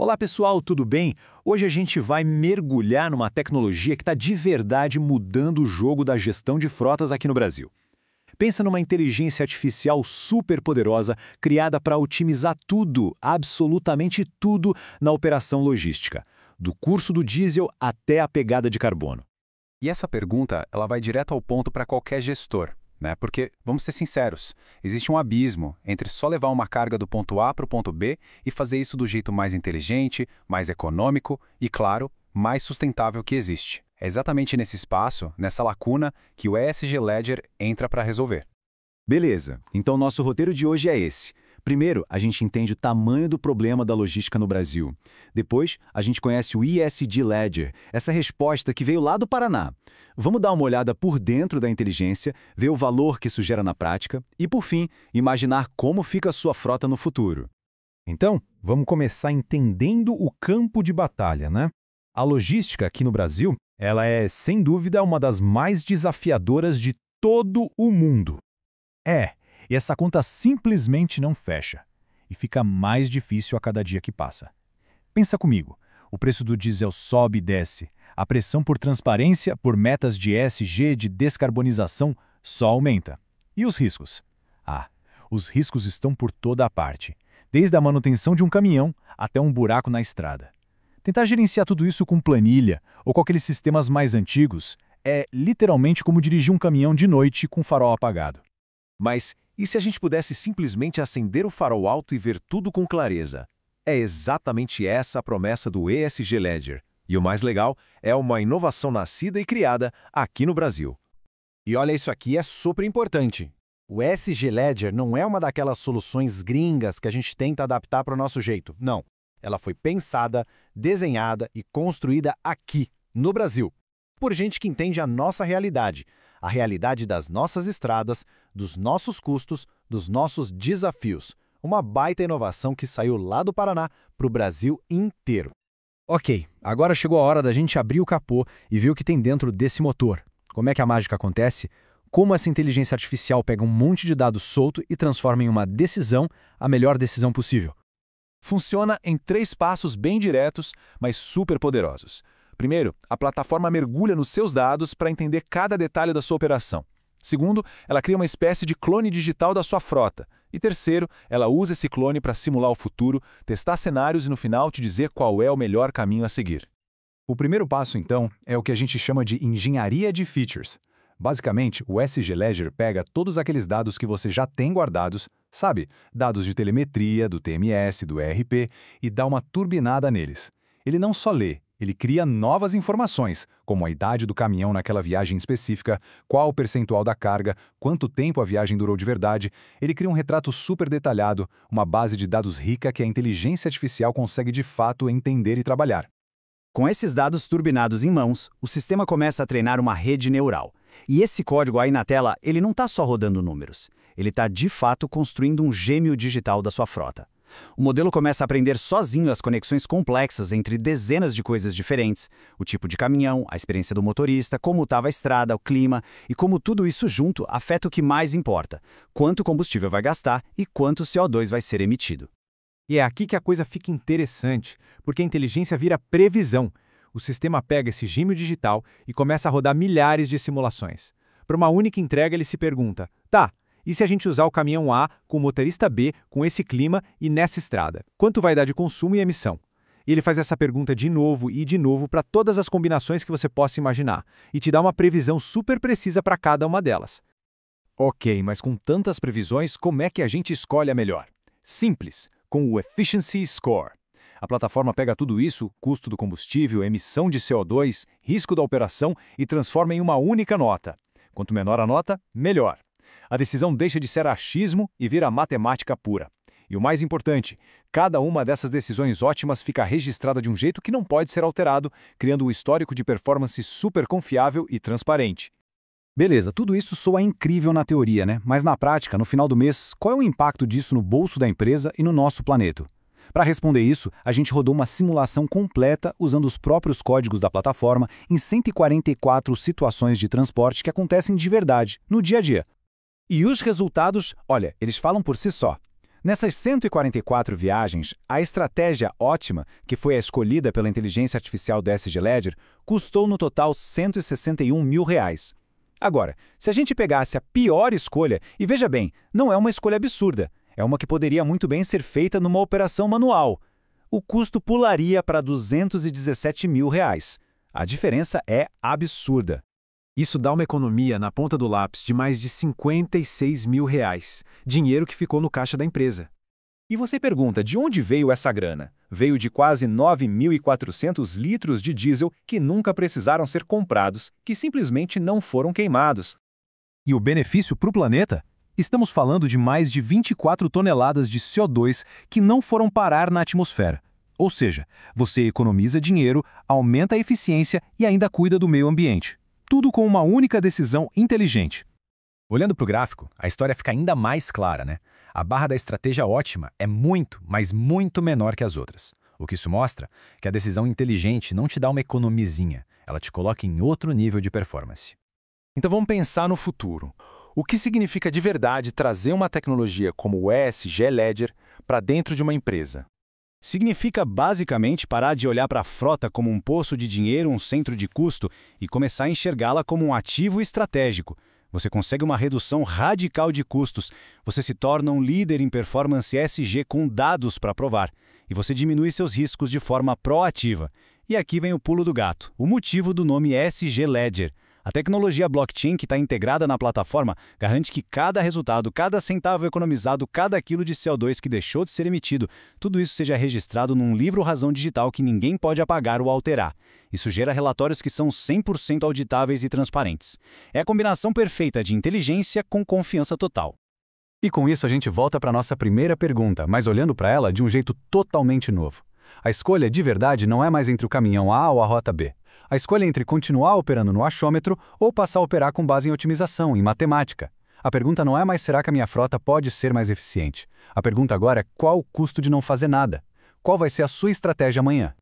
Olá pessoal, tudo bem? Hoje a gente vai mergulhar numa tecnologia que está de verdade mudando o jogo da gestão de frotas aqui no Brasil. Pensa numa inteligência artificial super poderosa criada para otimizar tudo, absolutamente tudo, na operação logística, do curso do diesel até a pegada de carbono. E essa pergunta, ela vai direto ao ponto para qualquer gestor, né? Porque, vamos ser sinceros, existe um abismo entre só levar uma carga do ponto A para o ponto B e fazer isso do jeito mais inteligente, mais econômico e, claro, mais sustentável que existe. É exatamente nesse espaço, nessa lacuna, que o ESG Ledger entra para resolver. Beleza, então nosso roteiro de hoje é esse. Primeiro, a gente entende o tamanho do problema da logística no Brasil. Depois, a gente conhece o ESG Ledger, essa resposta que veio lá do Paraná. Vamos dar uma olhada por dentro da inteligência, ver o valor que isso gera na prática e, por fim, imaginar como fica a sua frota no futuro. Então, vamos começar entendendo o campo de batalha, né? A logística aqui no Brasil, ela é, sem dúvida, uma das mais desafiadoras de todo o mundo. E essa conta simplesmente não fecha. E fica mais difícil a cada dia que passa. Pensa comigo, o preço do diesel sobe e desce. A pressão por transparência, por metas de ESG, de descarbonização, só aumenta. E os riscos? Os riscos estão por toda a parte. Desde a manutenção de um caminhão até um buraco na estrada. Tentar gerenciar tudo isso com planilha ou com aqueles sistemas mais antigos é literalmente como dirigir um caminhão de noite com o farol apagado. Mas e se a gente pudesse simplesmente acender o farol alto e ver tudo com clareza? É exatamente essa a promessa do ESG Ledger. E o mais legal, é uma inovação nascida e criada aqui no Brasil. E olha, isso aqui é super importante. O ESG Ledger não é uma daquelas soluções gringas que a gente tenta adaptar para o nosso jeito. Não. Ela foi pensada, desenhada e construída aqui, no Brasil, por gente que entende a nossa realidade, a realidade das nossas estradas, dos nossos custos, dos nossos desafios. Uma baita inovação que saiu lá do Paraná para o Brasil inteiro. Ok, agora chegou a hora da gente abrir o capô e ver o que tem dentro desse motor. Como é que a mágica acontece? Como essa inteligência artificial pega um monte de dados solto e transforma em uma decisão, a melhor decisão possível. Funciona em 3 passos bem diretos, mas super poderosos. Primeiro, a plataforma mergulha nos seus dados para entender cada detalhe da sua operação. Segundo, ela cria uma espécie de clone digital da sua frota. E terceiro, ela usa esse clone para simular o futuro, testar cenários e no final te dizer qual é o melhor caminho a seguir. O primeiro passo, então, é o que a gente chama de engenharia de features. Basicamente, o ESG Ledger pega todos aqueles dados que você já tem guardados, sabe? Dados de telemetria, do TMS, do ERP, e dá uma turbinada neles. Ele não só lê, ele cria novas informações, como a idade do caminhão naquela viagem específica, qual o percentual da carga, quanto tempo a viagem durou de verdade. Ele cria um retrato super detalhado, uma base de dados rica que a inteligência artificial consegue de fato entender e trabalhar. Com esses dados turbinados em mãos, o sistema começa a treinar uma rede neural. E esse código aí na tela, ele não está só rodando números. Ele está, de fato, construindo um gêmeo digital da sua frota. O modelo começa a aprender sozinho as conexões complexas entre dezenas de coisas diferentes, o tipo de caminhão, a experiência do motorista, como estava a estrada, o clima, e como tudo isso junto afeta o que mais importa, quanto combustível vai gastar e quanto CO2 vai ser emitido. E é aqui que a coisa fica interessante, porque a inteligência vira previsão. O sistema pega esse gêmeo digital e começa a rodar milhares de simulações. Para uma única entrega, ele se pergunta, e se a gente usar o caminhão A com o motorista B, com esse clima e nessa estrada? Quanto vai dar de consumo e emissão? E ele faz essa pergunta de novo e de novo para todas as combinações que você possa imaginar, e te dá uma previsão super precisa para cada uma delas. Ok, mas com tantas previsões, como é que a gente escolhe a melhor? Simples, com o Efficiency Score. A plataforma pega tudo isso, custo do combustível, emissão de CO2, risco da operação, e transforma em uma única nota. Quanto menor a nota, melhor. A decisão deixa de ser achismo e vira matemática pura. E o mais importante, cada uma dessas decisões ótimas fica registrada de um jeito que não pode ser alterado, criando um histórico de performance super confiável e transparente. Beleza, tudo isso soa incrível na teoria, né? Mas na prática, no final do mês, qual é o impacto disso no bolso da empresa e no nosso planeta? Para responder isso, a gente rodou uma simulação completa usando os próprios códigos da plataforma em 144 situações de transporte que acontecem de verdade, no dia a dia. E os resultados, olha, eles falam por si só. Nessas 144 viagens, a estratégia ótima, que foi a escolhida pela inteligência artificial do ESG Ledger, custou no total R$ 161 mil. Agora, se a gente pegasse a pior escolha, e veja bem, não é uma escolha absurda, é uma que poderia muito bem ser feita numa operação manual, o custo pularia para R$ 217 mil. A diferença é absurda. Isso dá uma economia na ponta do lápis de mais de R$ 56 mil, dinheiro que ficou no caixa da empresa. E você pergunta, de onde veio essa grana? Veio de quase 9.400 litros de diesel que nunca precisaram ser comprados, que simplesmente não foram queimados. E o benefício para o planeta? Estamos falando de mais de 24 toneladas de CO2 que não foram parar na atmosfera. Ou seja, você economiza dinheiro, aumenta a eficiência e ainda cuida do meio ambiente. Tudo com uma única decisão inteligente. Olhando para o gráfico, a história fica ainda mais clara, né? A barra da estratégia ótima é muito, mas muito menor que as outras. O que isso mostra é que a decisão inteligente não te dá uma economizinha, ela te coloca em outro nível de performance. Então vamos pensar no futuro. O que significa de verdade trazer uma tecnologia como o ESG Ledger para dentro de uma empresa? Significa basicamente parar de olhar para a frota como um poço de dinheiro, um centro de custo, e começar a enxergá-la como um ativo estratégico. Você consegue uma redução radical de custos, você se torna um líder em performance ESG com dados para provar, e você diminui seus riscos de forma proativa. E aqui vem o pulo do gato, o motivo do nome ESG Ledger. A tecnologia blockchain que está integrada na plataforma garante que cada resultado, cada centavo economizado, cada quilo de CO2 que deixou de ser emitido, tudo isso seja registrado num livro-razão digital que ninguém pode apagar ou alterar. Isso gera relatórios que são 100% auditáveis e transparentes. É a combinação perfeita de inteligência com confiança total. E com isso a gente volta para a nossa primeira pergunta, mas olhando para ela de um jeito totalmente novo. A escolha de verdade não é mais entre o caminhão A ou a rota B. A escolha é entre continuar operando no achômetro ou passar a operar com base em otimização, em matemática. A pergunta não é mais será que a minha frota pode ser mais eficiente. A pergunta agora é qual o custo de não fazer nada? Qual vai ser a sua estratégia amanhã?